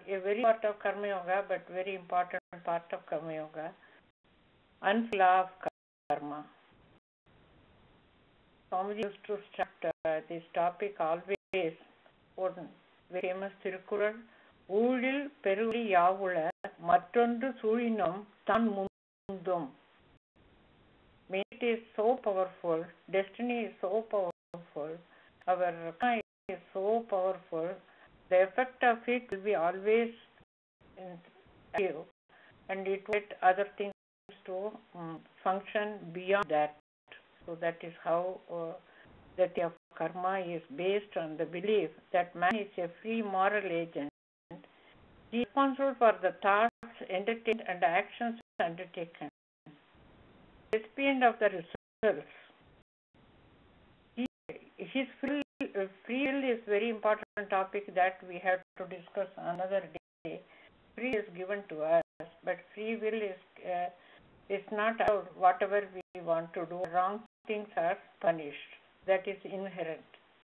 a very part of Karma Yoga, but very important part of Karma Yoga, law of karma. Swamiji used to start this topic always. One very famous Tirukural, ஊழில் பெருவழி யாவுள மற்றொன்று சூழினம் தான் முந்தும். It is so powerful, destiny is so powerful, our karma is so powerful, the effect of it will be always active, and it will let other things to function beyond that. So that is how the theory of karma is based on the belief that man is a free moral agent. He is responsible for the thoughts entertained and actions undertaken. Recipient of the results. His free will is very important topic that we have to discuss another day. Free is given to us, but free will is not our whatever we want to do. Wrong things are punished. That is inherent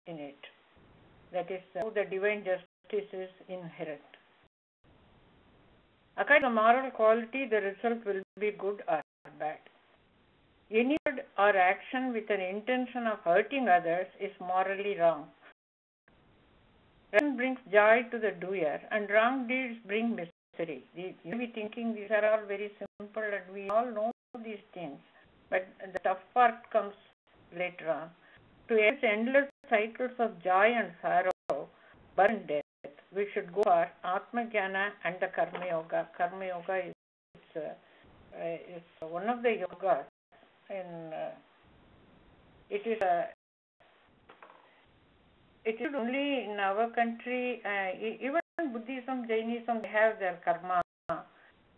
in it. That is how the divine justice is inherent. According to the moral quality, the result will be good or bad. Any word or action with an intention of hurting others is morally wrong. Action brings joy to the doer, and wrong deeds bring misery. You may be thinking these are all very simple, and we all know these things. But the tough part comes later on. To end endless cycles of joy and sorrow, birth and death, we should go for Atma Jnana and the Karma Yoga. Karma Yoga is one of the yogas. It is only in our country, even Buddhism, Jainism, they have their karma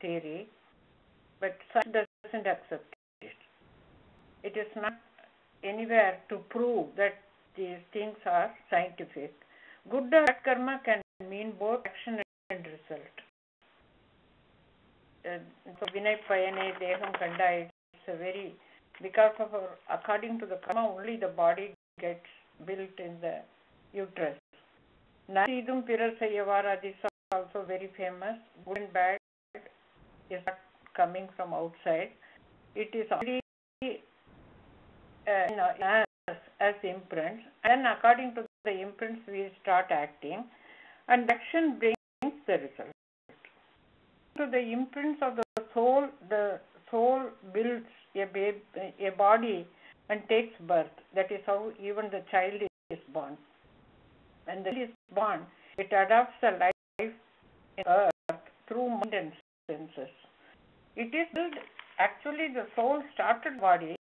theory, but such doesn't accept it. It is not anywhere to prove that these things are scientific. Good or bad karma can mean both action and result. So Vinay Payane, Deham Kanda, it's a very, because of according to the karma, only the body gets built in the uterus. Nasidum Pirasayavara, this is also very famous. Good and bad is not coming from outside. It is already as imprints, and according to the imprints we start acting, and action brings the result. To the imprints of the soul builds a body and takes birth. That is how even the child is born. When the child is born, it adopts a life in earth through mind and senses. It is built, actually the soul started body,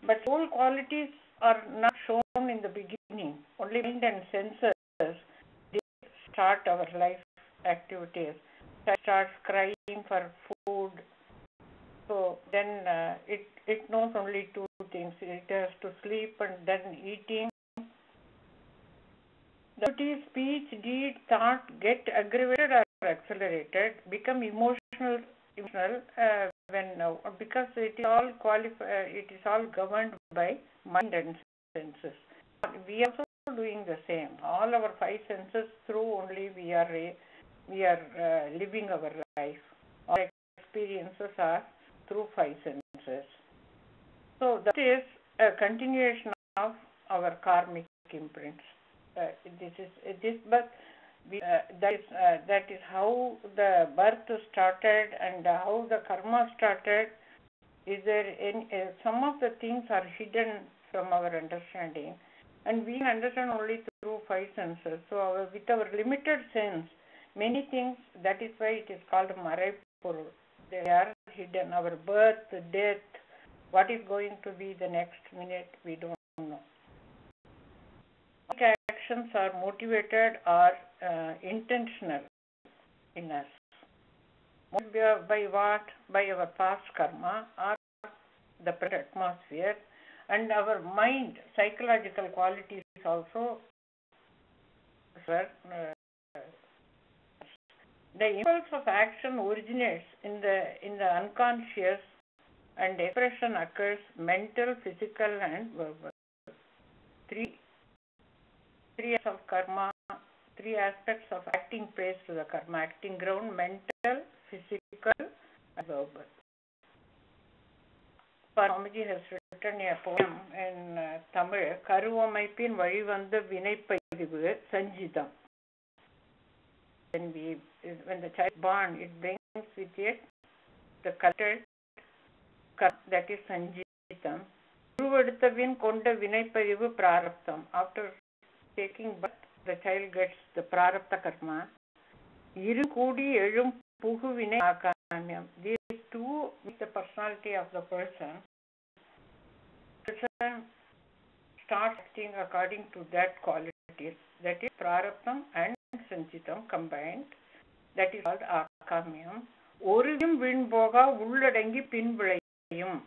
but soul qualities are not shown in the beginning. Only mind and senses they start our life activities. It starts crying for food. So then it knows only two things. It has to sleep and then eating. The speech, deed, thought get aggravated or accelerated, become emotional because it is all governed by mind and senses. We are also doing the same. All our five senses through only we are living our life. Our experiences are through five senses. So that is a continuation of our karmic imprints. That is how the birth started and how the karma started. Is there some of the things are hidden from our understanding, and we understand only through five senses. So with our limited sense, many things, that is why it is called Maraipuru. They are hidden. Our birth, death, what is going to be the next minute, we don't know. Actions are motivated or intentional in us. Motivated by what? By our past karma or the present atmosphere, and our mind, psychological qualities also. The impulse of action originates in the unconscious, and expression occurs mental, physical, and verbal. Three of karma three aspects of acting place to the karma: acting ground, mental, physical, and verbal. Swamiji has written a poem in Tamil, Karuvamaipin Vazhivanda Vinaippadivu Sanjitham. When the child is born, it brings with it the collected karma, that is Sanjitham. Uruvaduthavin konda Vinaippadivu Prarabdham. After taking birth, the child gets the Prarabdha karma. Iru Kudi Elum Puhu Vinai Akamyam. These two is the personality of the person. The person starts acting according to that qualities. That is Prarabdham and Sanjitam combined. That is called Akamyam. Orivim Vinboga Ulladangi Pinvilayum.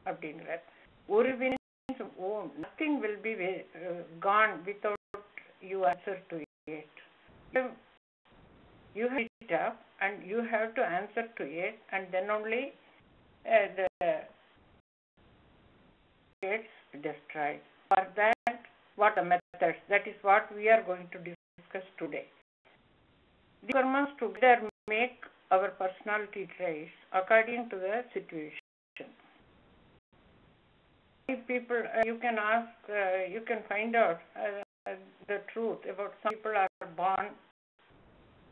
Abdinrat. Orivim, nothing will be gone without you answer to it. You have it up and you have to answer to it, and then only the gets destroyed. For that, what the methods? That is what we are going to discuss today. The karmas together make our personality traits according to the situation. People, you can ask, you can find out the truth about some people are born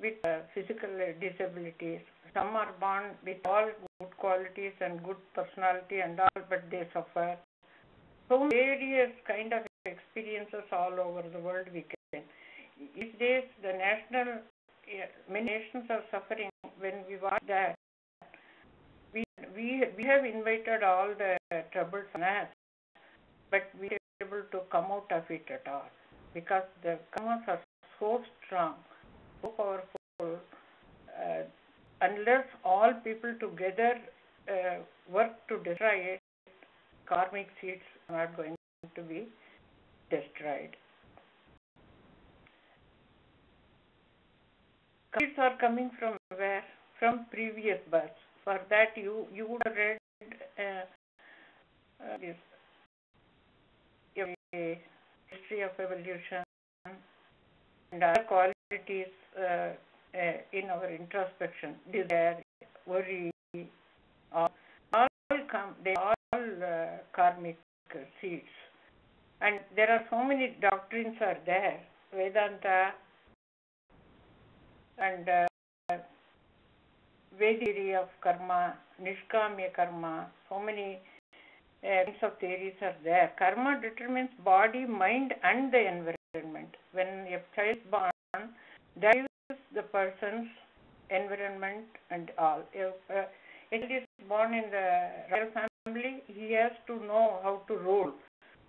with physical disabilities. Some are born with all good qualities and good personality and all, but they suffer. So various kind of experiences all over the world we can. These days, the many nations are suffering. When we watch that, we have invited all the troubles on us, but we are able to come out of it at all, because the karmas are so strong, so powerful. Unless all people together work to destroy it, karmic seeds are not going to be destroyed. Seeds are coming from where? From previous births. For that, you would have read this history of evolution and other qualities in our introspection. Desire, worry, all come. They are all karmic seeds. And there are so many doctrines are there. Vedanta and Vedic theory of karma, Nishkamya karma, so many kinds of theories are there. Karma determines body, mind and the environment. When a child is born, that is the person's environment and all. If it is born in the royal family, he has to know how to rule,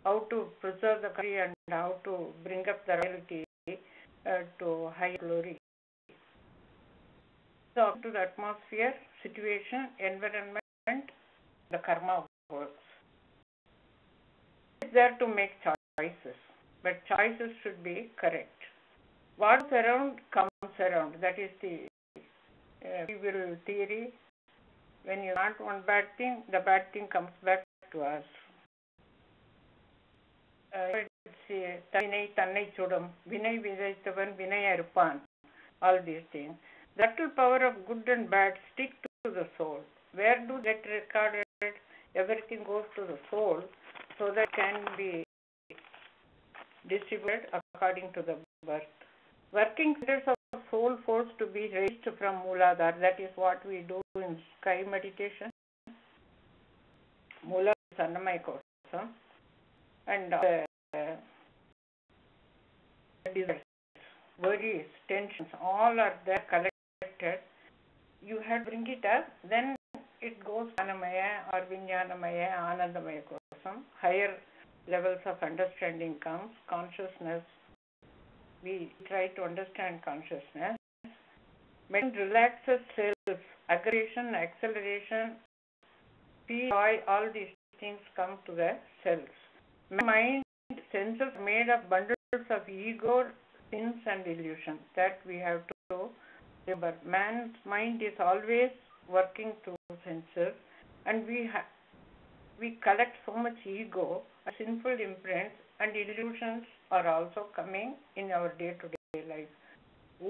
how to preserve the country and how to bring up the royalty to high glory. So up to the atmosphere, situation, environment, the karma works. It's there to make choices, but choices should be correct. What's around comes around. That is the free will theory. When you want one bad thing, the bad thing comes back to us. Vinay Tannai Chudam, Vinay Vidaitavan, Vinay Arupan, all these things. The subtle power of good and bad stick to the soul. Where do they get recorded? Everything goes to the soul, so that can be distributed according to the birth. Working centers of soul force to be raised from Mooladhara. That is what we do in sky meditation. Mooladhara is Annamaya Kosam. And desires, worries, tensions, all are there collected. You have to bring it up, then it goes Annamaya or Vijnanamaya, Anandamaya Kosam. Higher levels of understanding comes, consciousness. We try to understand consciousness. Mind relaxes cells, aggression, acceleration, joy, all these things come to the cells. Mind, senses made of bundles of ego, sins and illusion. That we have to remember. Man's mind is always working through senses, and we collect so much ego, sinful imprints and illusions are also coming in our day-to-day life.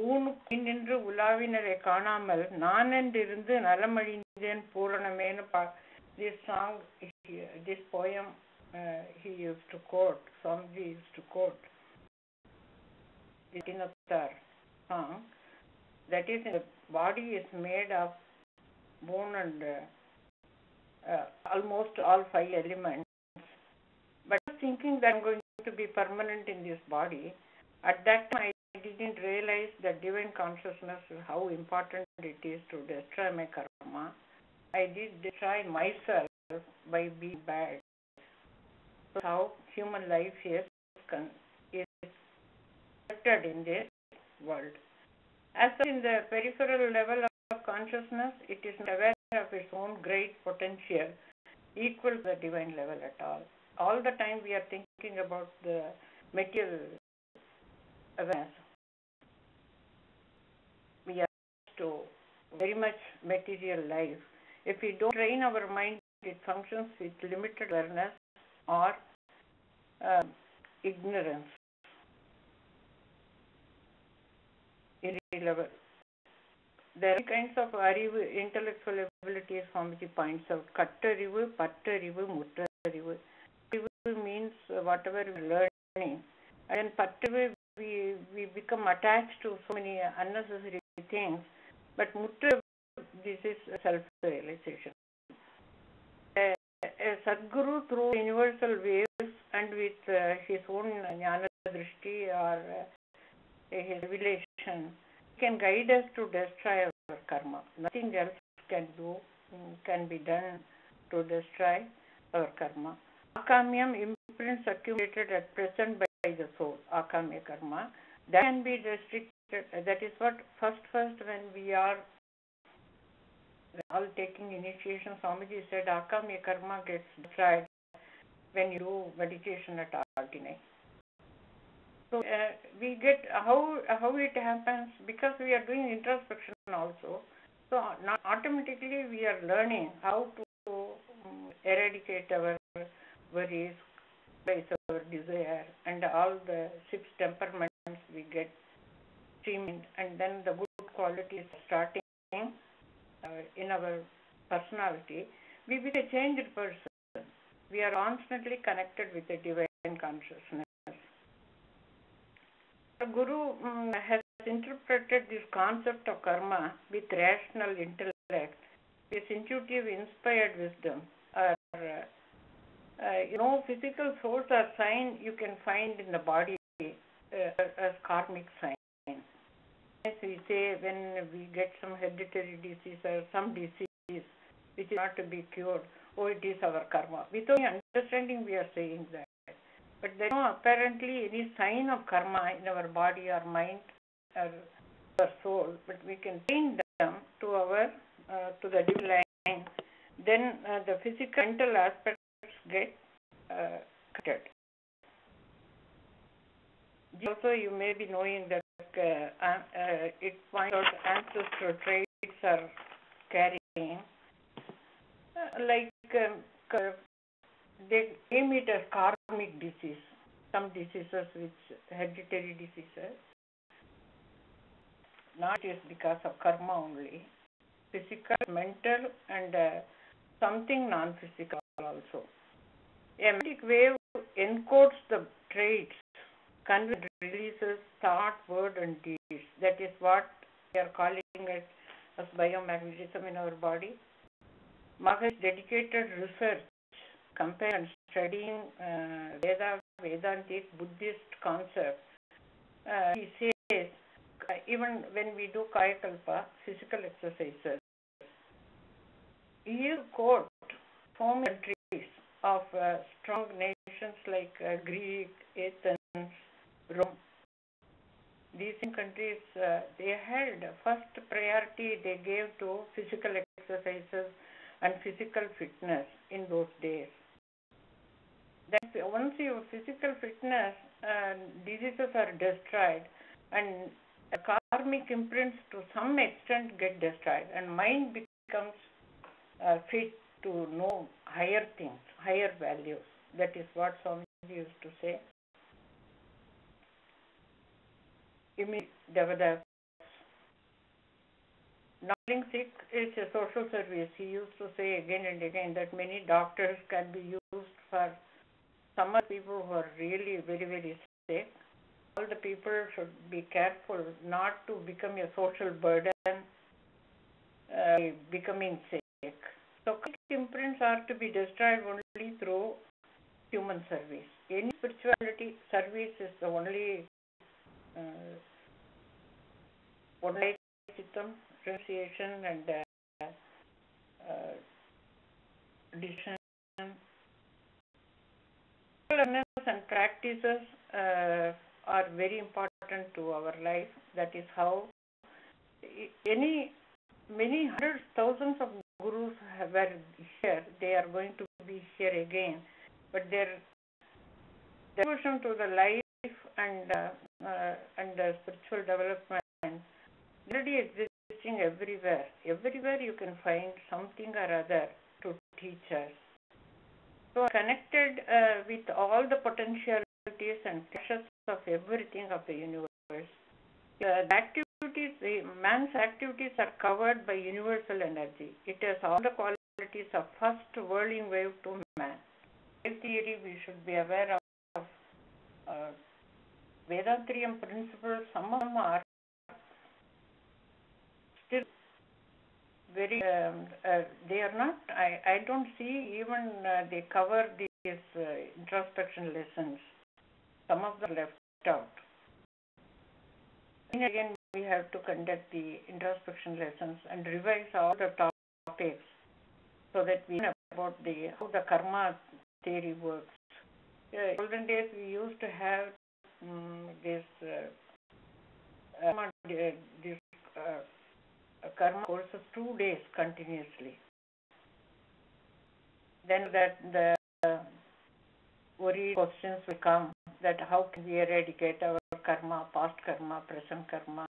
ஊனுக்கு நின்று உலாவினரை காணாமல் நானென்றிருந்து நலமழிந்தேன் பூரணமேனு this song, this poem he used to quote, Swamiji used to quote. In a song, that is, the body is made of bone and almost all 5 elements. But I was thinking that I'm going to be permanent in this body. At that time, I didn't realize that divine consciousness, how important it is to destroy my karma. I did destroy myself by being bad. So how human life is affected in this world. As in the peripheral level of consciousness, it is not aware of its own great potential equal to the divine level at all. All the time we are thinking about the material awareness. We are to very much material life. If we don't train our mind, it functions with limited awareness or ignorance. In any level. There are kinds of intellectual abilities Swamiji points out. Kattarivu, pattarivu, muttarivu. Pattarivu means whatever we are learning. And pattarivu, we become attached to so many unnecessary things. But muttarivu, this is self-realization. A Sadguru through universal waves and with his own jnana drishti or his revelation can guide us to destroy our karma. Nothing else can be done to destroy our karma. Akamyam imprints accumulated at present by the soul, akamya karma, that can be restricted. That is what first when we are all taking initiation, Swamiji said akamya karma gets destroyed when you do meditation at Agni. So we get how it happens because we are doing introspection also. So not automatically we are learning how to eradicate our worries, our desire, and all the 6 temperaments we get streamed, and then the good qualities starting in our personality. We become a changed person. We are constantly connected with the divine consciousness. The Guru has interpreted this concept of karma with rational intellect, with intuitive, inspired wisdom. Physical source or sign you can find in the body as karmic sign. As we say, when we get some hereditary disease or some disease which is not to be cured, it is our karma. Without understanding, we are saying that. But there is no apparently any sign of karma in our body or mind or our soul, but we can bring them to the divine. Then the physical mental aspects get connected. Also, you may be knowing that it points out ancestral traits are carrying, they name it as karmic disease. Some diseases which hereditary diseases. Not it is because of karma only. Physical, mental, and something non-physical also. A magnetic wave encodes the traits, conveys, releases thought, word, and deeds. That is what we are calling it as biomagnetism in our body. Maharaj dedicated research, comparing and studying Vedantic Buddhist concept. He says, even when we do Kaya Kalpa, physical exercises, he quote former countries of strong nations like Greek, Athens, Rome. These countries, they had first priority they gave to physical exercises and physical fitness in those days. That once your physical fitness, diseases are destroyed, and karmic imprints to some extent get destroyed, and mind becomes fit to know higher things, higher values. That is what Swamiji used to say. Devada Not being sick is a social service. He used to say again and again that many doctors can be used for some of the people who are really very, very sick. All the people should be careful not to become a social burden becoming sick. So imprints are to be destroyed only through human service. Any spirituality service is the only system, renunciation and decision. Awareness and practices are very important to our life. That is how many hundreds, thousands of gurus were here. They are going to be here again, but their devotion to the life and the spiritual development already existing everywhere. Everywhere you can find something or other to teach us. So connected with all the potentialities and pressures of everything of the universe. Man's activities are covered by universal energy. It has all the qualities of first whirling wave to man. In theory, we should be aware of Vedantrium principles. Some of them are still very, they are not, I don't see even they cover these introspection lessons. Some of them left out. And again, we have to conduct the introspection lessons and revise all the topics so that we know about how the karma theory works. In olden days, we used to have this karma courses 2 days continuously. Then the worry questions will come that how can we eradicate our karma, past karma, present karma,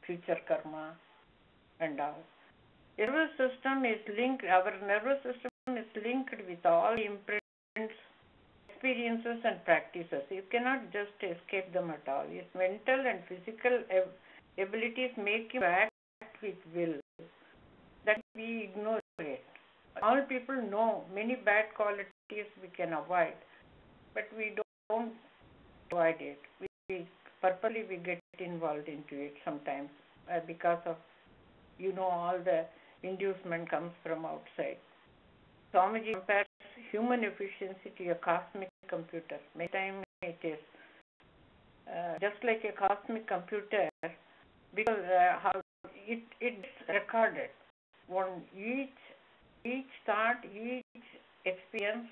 future karma, and all. Nervous system is linked. Our nervous system is linked with all imprints, experiences, and practices. You cannot just escape them at all. Its mental and physical abilities make you act with will. That we ignore it. All people know many bad qualities we can avoid, but we don't avoid it. We purposely get involved into it sometimes because of all the inducement comes from outside. Swamiji compares human efficiency to a cosmic computer. Many times it is just like a cosmic computer because how it's recorded. Each thought, each experience.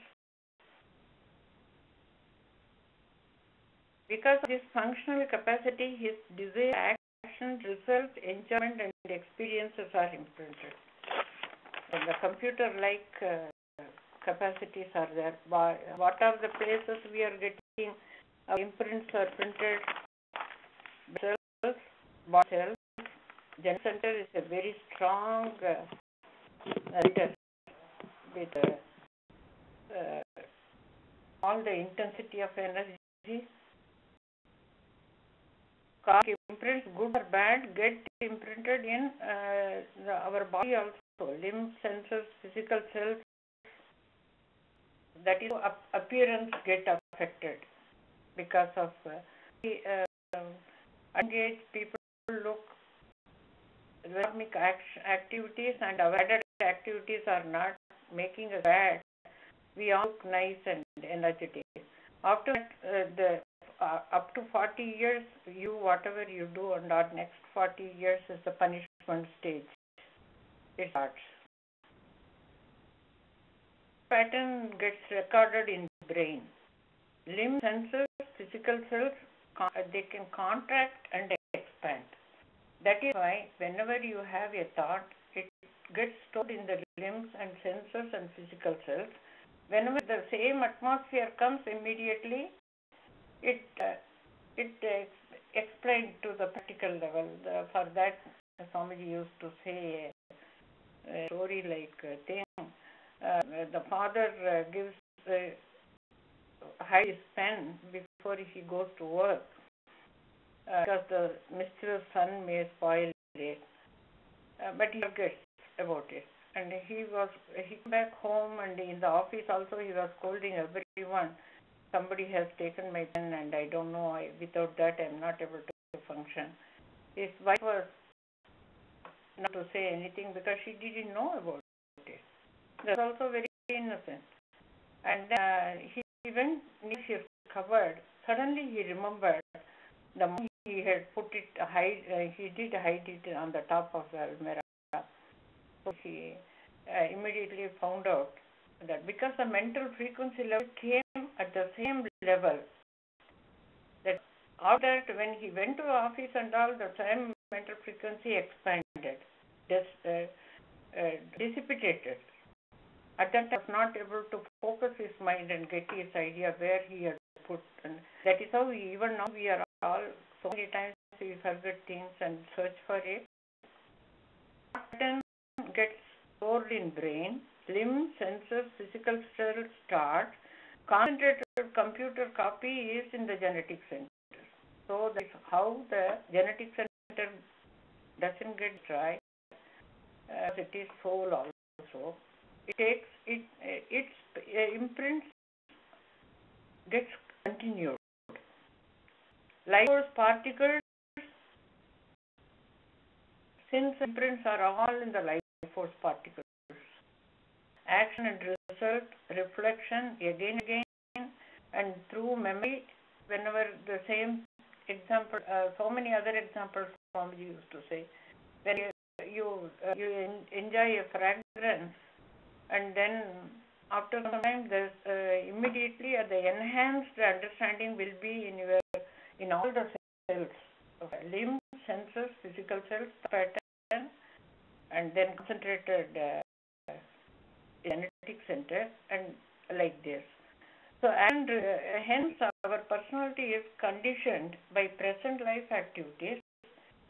Because of his functional capacity, his desire, action, results, enjoyment, and experiences are imprinted. And the computer-like capacities are there. What are the places we are getting imprints are printed? Cells, body cells. Gen center is a very strong writer with all the intensity of energy. Imprints, good or bad, get imprinted in our body also. Limbs, sensors, physical cells, that is appearance get affected because of engaged people look dynamic activities and avoided activities are not making us bad. We all look nice and energetic. After that, up to 40 years, whatever you do, and our next 40 years is the punishment stage. It starts. Pattern gets recorded in the brain. Limb sensors, physical cells, they can contract and expand. That is why whenever you have a thought, it gets stored in the limbs and sensors and physical cells. Whenever the same atmosphere comes immediately, it explained to the practical level. For that, Swamiji used to say a story like thing. The father gives his pen before he goes to work because the mischievous son may spoil it. but he forgets about it. And he came back home, and in the office also he was scolding everyone. Somebody has taken my pen, and I don't know, without that I'm not able to function. His wife was not to say anything because she didn't know about it. That's also very innocent. And he went near his cupboard. Suddenly he remembered the money he had put it he did hide it on the top of the almirah. So he immediately found out that because the mental frequency level came at the same level, that after that when he went to the office and all, the same mental frequency expanded, dissipated. At that time, he was not able to focus his mind and get his idea where he had put. And that is how even now we are all, so many times we forget things and search for it. Pattern gets stored in brain, limbs, sensors, physical cells start. Concentrated computer copy is in the genetic center. So that is how the genetic center doesn't get dry. It is soul also. Its imprints gets continued. Life force particles, since imprints are all in the life force particles. Action and result, reflection, again, and through memory, whenever the same example, so many other examples Swamiji used to say, when you enjoy a fragrance, and then after some time, immediately the enhanced understanding will be in all the cells, limbs, sensors, physical cells, pattern, and then concentrated genetic center, and like this. So, and hence our personality is conditioned by present life activities,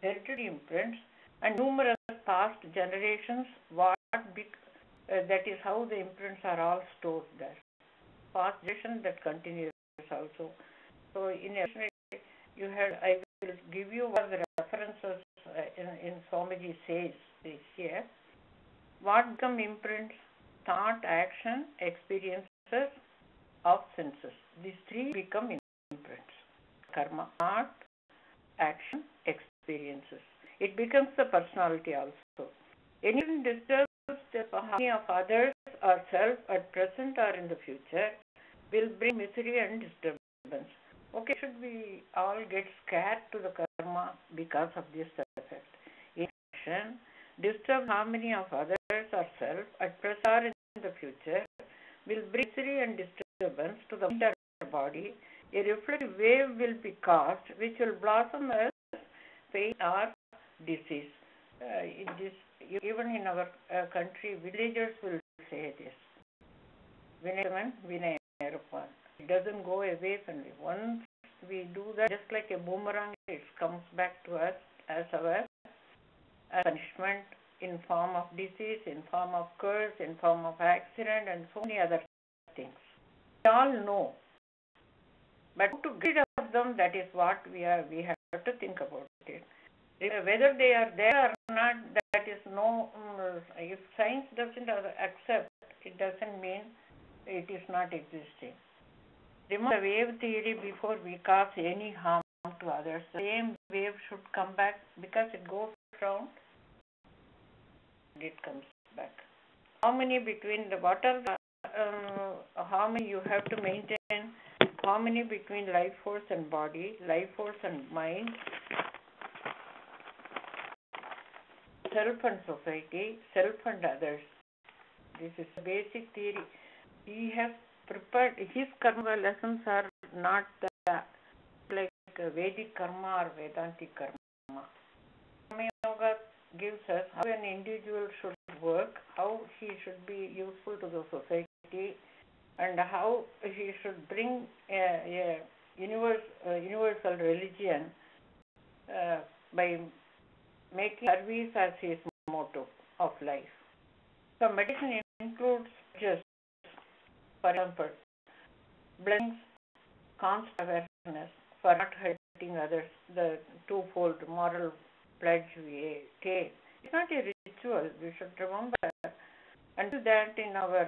hereditary imprints, and numerous past generations. That is how the imprints are all stored there. Past generation that continues also. So, in addition, I will give you one of the references in Swamiji says this here. What become imprints? Thought, action, experiences of senses. These three become imprints. Karma, thought, action, experiences. It becomes the personality also. Anything disturbs the harmony of others or self at present or in the future will bring misery and disturbance. Okay, should we all get scared to the karma because of this effect? Action, disturb harmony of others or self at present or in the future will bring misery and disturbance to the mind or body. A reflective wave will be caused which will blossom as pain or disease. Even in our country, villagers will say this. Vinayaman, Vinayarupan. It doesn't go away from me. Once we do that, just like a boomerang, it comes back to us as our punishment in form of disease, in form of curse, in form of accident, and so many other things. We all know. But to get rid of them, that is what we have to think about it. Whether they are there or not, that is no. If science doesn't accept, it doesn't mean it is not existing. Remember the wave theory before we cause any harm to others. The same wave should come back because it goes round. It comes back. Harmony between harmony you have to maintain. Harmony between life force and body, life force and mind, self and society, self and others. This is the basic theory. He has prepared. His karma lessons are not like Vedic karma or Vedantic karma. Karma Yoga gives us how an individual should work, how he should be useful to the society, and how he should bring a universal religion by making service as his motto of life. So meditation includes just, for example, blessings, constant awareness for not hurting others, the twofold moral pledge we take. It's not a habitual. We should remember and do that in our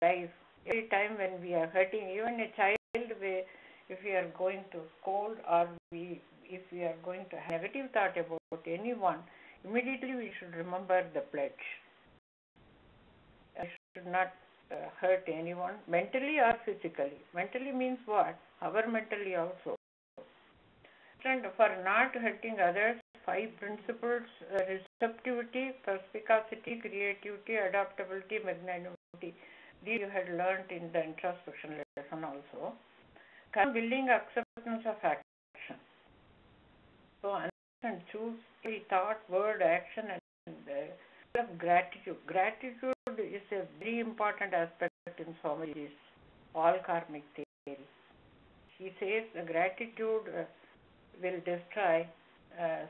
life. Every time when we are hurting, even a child, if we are going to scold or if we are going to have negative thought about anyone, immediately we should remember the pledge. I should not hurt anyone, mentally or physically. Mentally means what? Our mentally also. And for not hurting others, 5 principles: receptivity, perspicacity, creativity, adaptability, magnanimity. These you had learned in the introspection lesson also. Willing acceptance of action. So understand, choose the thought, word, action, and gratitude. Gratitude is a very important aspect in Swamiji's all karmic theory. He says the gratitude will destroy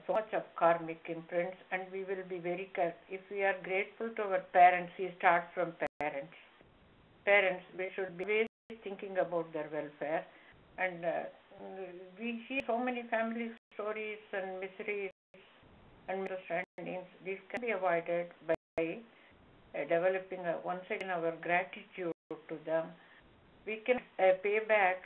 so much of karmic imprints, and we will be very careful. If we are grateful to our parents, he starts from parents. Parents, we should be always thinking about their welfare, and we hear so many family stories and miseries and misunderstandings. These can be avoided by developing once again our gratitude to them. We can pay back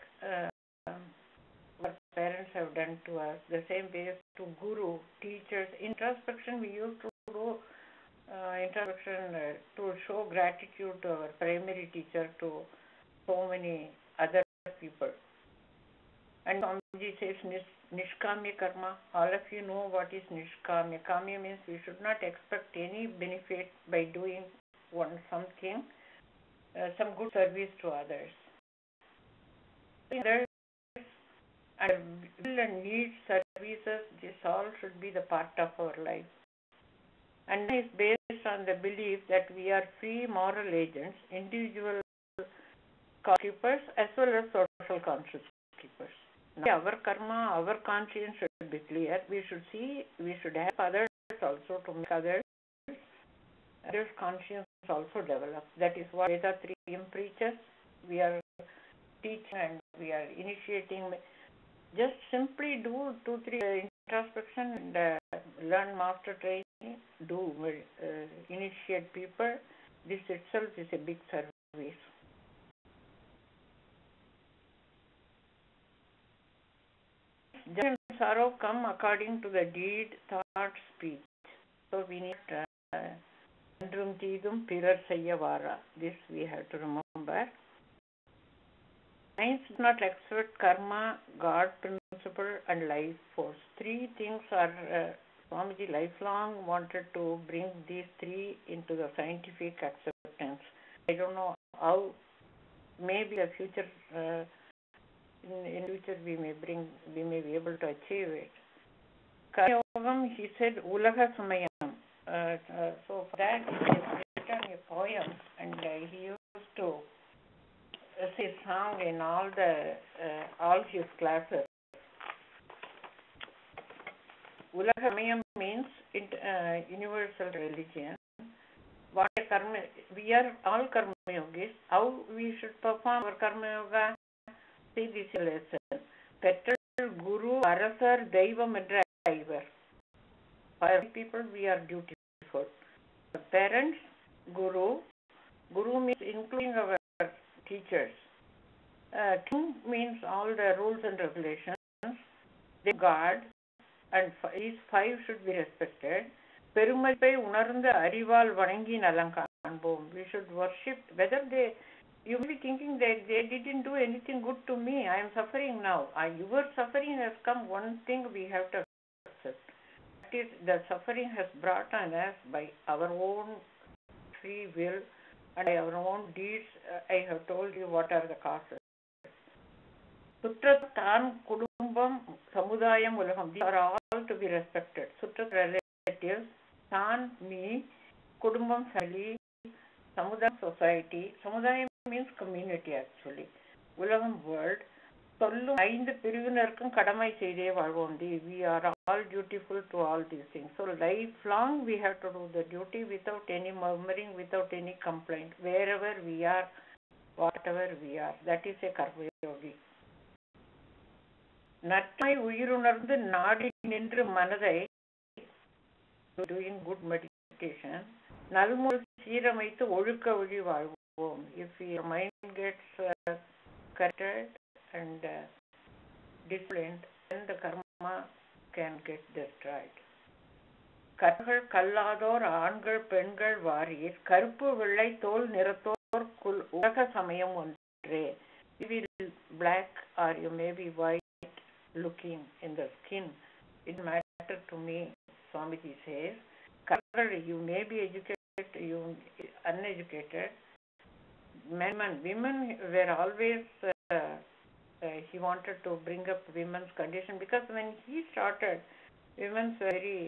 what parents have done to us, the same way to guru, teachers. Introspection, we used to do introspection to show gratitude to our primary teacher, to so many other people. And Swamiji says Nishkamya karma. All of you know what is Nishkamya. Kamya means we should not expect any benefit by doing something, some good service to others. Others and will and need services, this all should be the part of our life. And it is based on the belief that we are free moral agents, individual keepers as well as social conscious keepers. Now, our karma, our conscience should be clear. We should help others also to make others conscience also develop. That is what Veda 3M preaches. We are teaching and we are initiating. Just simply do 2-3 introspection and learn master training, initiate people. This itself is a big service. Joy and sorrow come according to the deed, thought, speech. So we need this we have to remember. Science does not accept karma, God principle, and life force. 3 things are Swamiji lifelong wanted to bring these 3 into the scientific acceptance. I don't know how. Maybe the future. In future we may be able to achieve it. Karma Yogam, he said, Ulaga Samayam. So for that he has written a poem, and he used to say song in all his classes. Ulaga Samayam means universal religion. What karma? We are all karma yogis. How we should perform our karma yoga? See this lesson. Pettal, Guru, Arasar, Daivam, and Driver. For people, we are dutiful. The parents, Guru means including our teachers. King means all the rules and regulations. The God, and these 5 should be respected. Perumalpai unarunda arival vanangi nalankanbom. We should worship. Whether you may be thinking that they didn't do anything good to me. I am suffering now. Your suffering has come. One thing we have to accept. That is, the suffering has brought on us by our own free will and by our own deeds. I have told you what are the causes. Sutra, Tan, Kudumbam, Samudayam, Ulaham. These are all to be respected. Sutra, relatives. Tan, me. Kudumbam, family. Samudayam, society. Samudayam means community actually. Ulagam, world. Sollum 5 பிரிவினருக்கும் கடமை செய்தே வாழ்வோம். We are all dutiful to all these things. So lifelong we have to do the duty without any murmuring, without any complaint. Wherever we are, whatever we are. That is a karma yogi. நற்றாய் உயிருணர்ந்து நாடி நின்று மனதை doing good meditation. meditation, நல்முறை சீரமைத்து ஒழுக்க வழி வாழ்வோம். If your mind gets corrected and disciplined, then the karma can get destroyed. கற்கள் கல்லாதோர் ஆண்கள் பெண்கள் வாரீர், கருப்பு வெள்ளை தோல் நிறத்தோர் உலக சமயம் ஒன்றே. You will be black or you may be white looking in the skin. It matters to me, Swamiji says. You may be educated, you uneducated. Women were always, he wanted to bring up women's condition because when he started, women were very,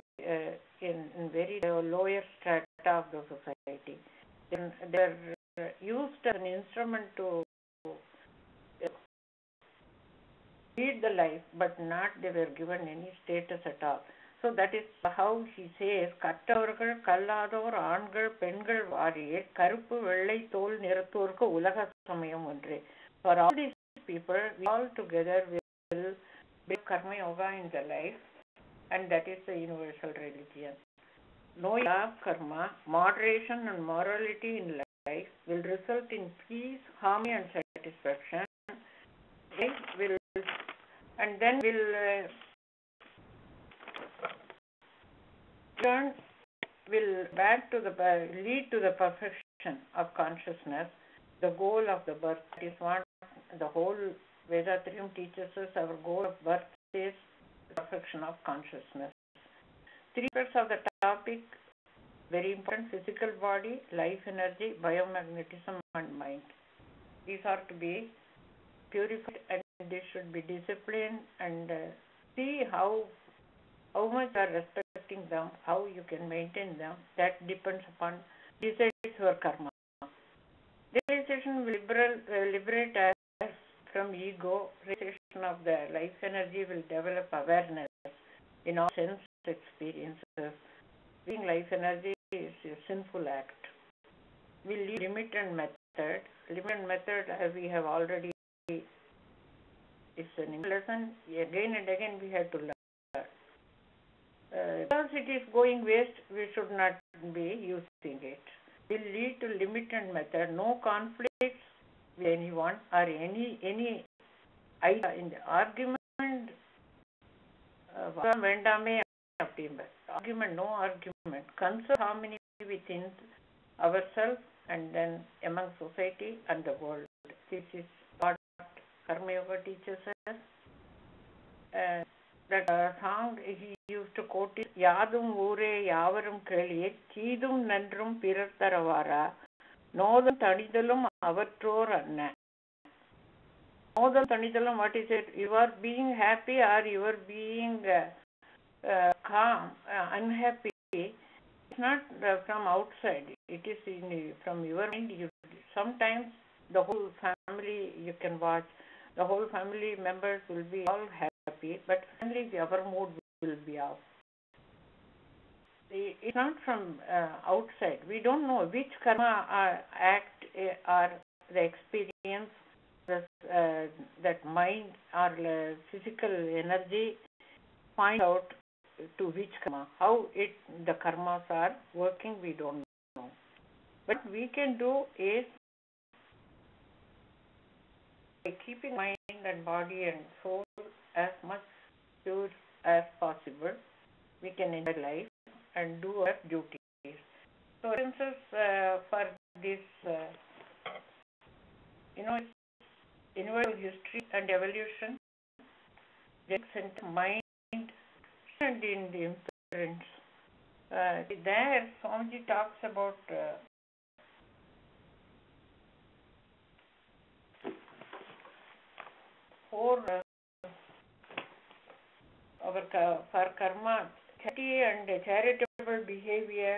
in very lower strata of the society. They were used as an instrument to lead the life, but not they were given any status at all. So that is how he says, கற்றவர்கள் கல்லாதோர் ஆண்கள் பெண்கள் வாரீர், கருப்பு வெள்ளை தோல் நிறத்தோர்க்கு உலக சமயம் ஒன்றே. For all these people, we all together will build karma yoga in the life, and that is the universal religion. Knowing law of karma, moderation and morality in life will result in peace, harmony and satisfaction. Life will, and then will lead to the perfection of consciousness, the goal of the birth. That is what the whole Vedatrium teaches us. Our goal of birth is the perfection of consciousness. 3 parts of the topic, very important: physical body, life energy, biomagnetism and mind. These are to be purified and they should be disciplined, and see how much you are respecting them, how you can maintain them. That depends upon, decides your karma. Realization will liberate us from ego. Realization of the life energy will develop awareness in all sense experiences. Being life energy is a sinful act. We leave limit and method. Limit and method, as we have already, it's an lesson. Again and again we have to learn. Because it is going waste, we should not be using it. Will lead to limit and method. No conflicts with anyone or any idea in the argument. Argument, no argument. Conserve harmony within ourselves and then among society and the world. This is what Karma Yoga teaches us. That song he used to quote it, Yadum Ure Yavarum Keliyet, Chidum Nandrum Pirar Taravara, Northern Tanidalum Avator Anna. Northern Tanidalum, what is it? You are being happy or you are being calm, unhappy. It's not from outside, it is from your mind. Sometimes the whole family you can watch, the whole family members will be all happy, but suddenly our mood will be off. It's not from outside. We don't know which karma act or the experience, that mind or physical energy find out to which karma. How the karmas are working, we don't know. What we can do is, by keeping mind and body and soul as much pure as possible, we can enjoy life and do our duties. So, for instance, for this, universal history and evolution, the mind and in the imprints. There, Swamiji talks about for karma, charity and charitable behavior,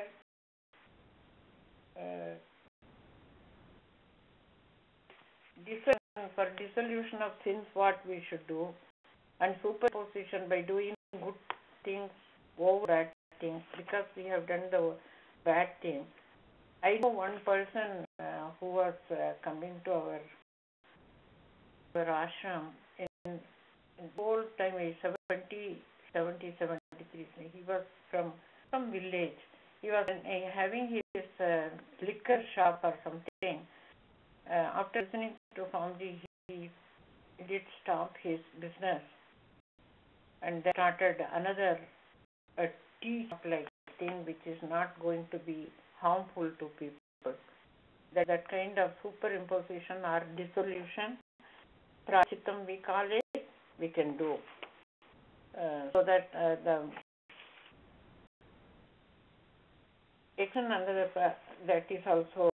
for dissolution of sins, what we should do, and superposition by doing good things over bad things, because we have done the bad thing. I know one person who was coming to our ashram in old time, 73. He was from some village. he was having his liquor shop or something. After listening to Swamiji, he did stop his business and then started another tea like thing which is not going to be harmful to people. That kind of superimposition or dissolution, prachitam we call it, we can do. So that the action under that is also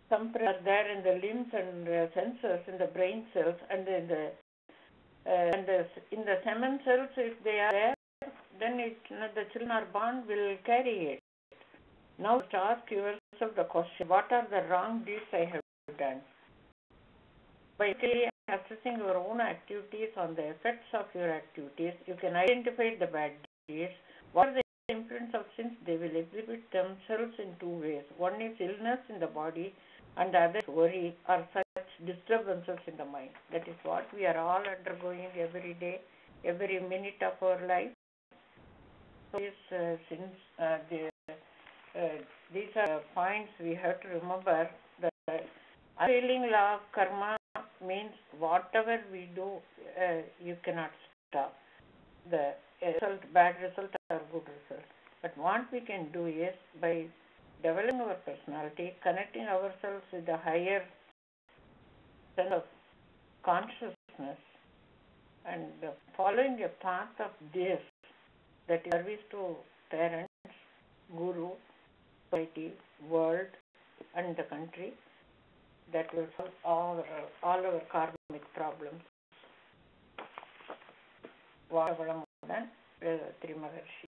compressed there in the limbs and sensors in the brain cells and in the semen cells. If they are there, then the children are born will carry it. Now ask yourself the question: what are the wrong deeds I have done? By assessing your own activities on the effects of your activities, you can identify the bad deeds. What are the imprints of sins? They will exhibit themselves in two ways. One is illness in the body, and the other is worry or such disturbances in the mind. That is what we are all undergoing every day, every minute of our life. So these are points we have to remember. The unfailing law of karma means whatever we do, you cannot stop. The bad result or good result. But what we can do is, by developing our personality, connecting ourselves with the higher sense of consciousness, and following a path of this, that is service to parents, guru, society, world, and the country, that will solve all our karmic problems. Vadamudan, Sri Maharshi.